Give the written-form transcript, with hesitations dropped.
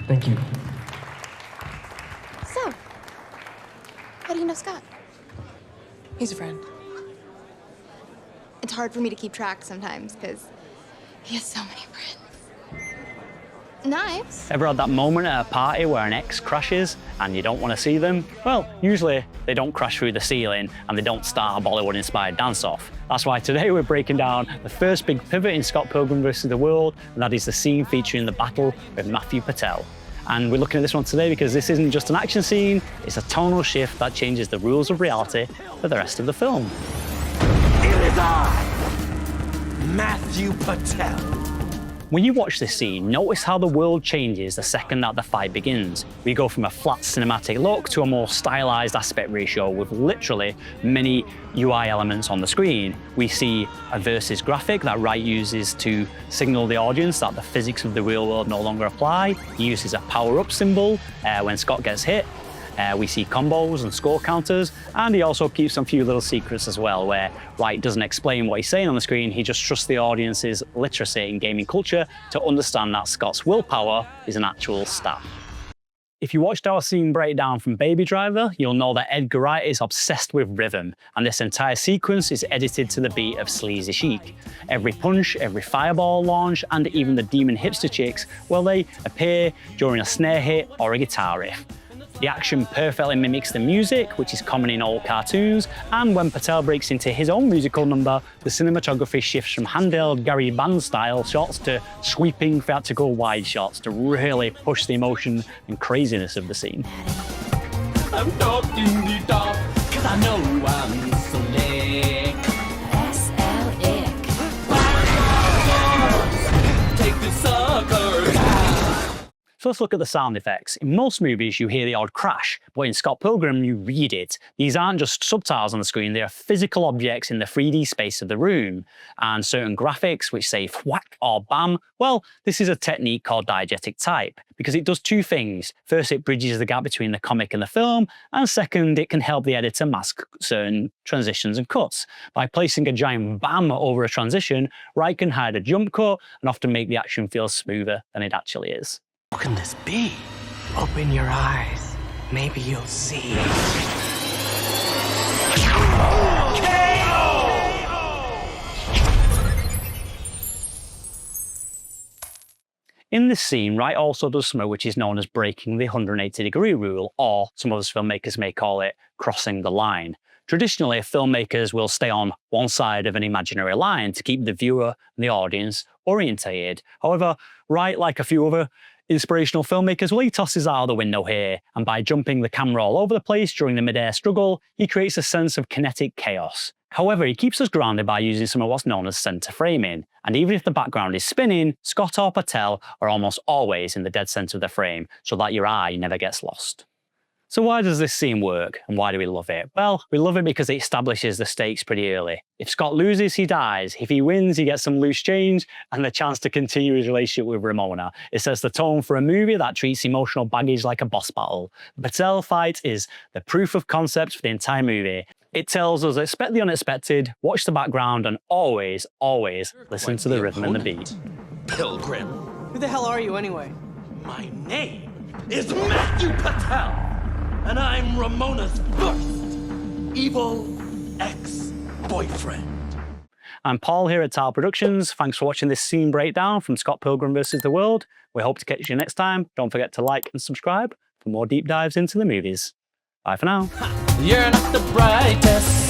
Thank you. So, how do you know Scott? He's a friend. It's hard for me to keep track sometimes, because he has so many friends. Nice. Ever had that moment at a party where an ex crashes and you don't want to see them? Well, usually they don't crash through the ceiling and they don't start a Bollywood-inspired dance-off. That's why today we're breaking down the first big pivot in Scott Pilgrim vs. the World, and that is the scene featuring the battle with Matthew Patel. And we're looking at this one today because this isn't just an action scene, it's a tonal shift that changes the rules of reality for the rest of the film. It is I, Matthew Patel. When you watch this scene, notice how the world changes the second that the fight begins. We go from a flat cinematic look to a more stylized aspect ratio with literally many UI elements on the screen. We see a versus graphic that Wright uses to signal the audience that the physics of the real world no longer apply. He uses a power-up symbol when Scott gets hit. We see combos and score counters, and he also keeps some few little secrets as well, where Wright doesn't explain what he's saying on the screen, he just trusts the audience's literacy in gaming culture to understand that Scott's willpower is an actual stat. If you watched our scene breakdown from Baby Driver, you'll know that Edgar Wright is obsessed with rhythm, and this entire sequence is edited to the beat of Sleazy Chic. Every punch, every fireball launch, and even the demon hipster chicks, well, they appear during a snare hit or a guitar riff. The action perfectly mimics the music, which is common in all cartoons, and when Patel breaks into his own musical number, the cinematography shifts from handheld Gary Band-style shots to sweeping theatrical wide shots to really push the emotion and craziness of the scene. I'm talking the talk, 'cause I know I'm slick. S-L-ick. Take the sucker. So let's look at the sound effects. In most movies, you hear the odd crash, but in Scott Pilgrim, you read it. These aren't just subtitles on the screen, they are physical objects in the 3D space of the room. And certain graphics, which say whack or bam, well, this is a technique called diegetic type, because it does two things. First, it bridges the gap between the comic and the film, and second, it can help the editor mask certain transitions and cuts. By placing a giant bam over a transition, Wright can hide a jump cut and often make the action feel smoother than it actually is. What can this be? Open your eyes. Maybe you'll see. In this scene, Wright also does something which is known as breaking the 180-degree rule, or some of us filmmakers may call it crossing the line. Traditionally, filmmakers will stay on one side of an imaginary line to keep the viewer and the audience orientated. However, Wright, like a few other inspirational filmmakers, well, he tosses out of the window here, and by jumping the camera all over the place during the mid-air struggle, he creates a sense of kinetic chaos. However, he keeps us grounded by using some of what's known as center framing, and even if the background is spinning, Scott or Patel are almost always in the dead center of the frame, so that your eye never gets lost. So why does this scene work, and why do we love it? Well, we love it because it establishes the stakes pretty early. If Scott loses, he dies. If he wins, he gets some loose change and the chance to continue his relationship with Ramona. It sets the tone for a movie that treats emotional baggage like a boss battle. The Patel fight is the proof of concept for the entire movie. It tells us expect the unexpected, watch the background, and always, always listen to the rhythm and the beat. Pilgrim. Who the hell are you anyway? My name is Matthew Patel, and I'm Ramona's first evil ex-boyfriend. I'm Paul here at Tile Productions. Thanks for watching this scene breakdown from Scott Pilgrim vs. the World. We hope to catch you next time. Don't forget to like and subscribe for more deep dives into the movies. Bye for now. You're not the brightest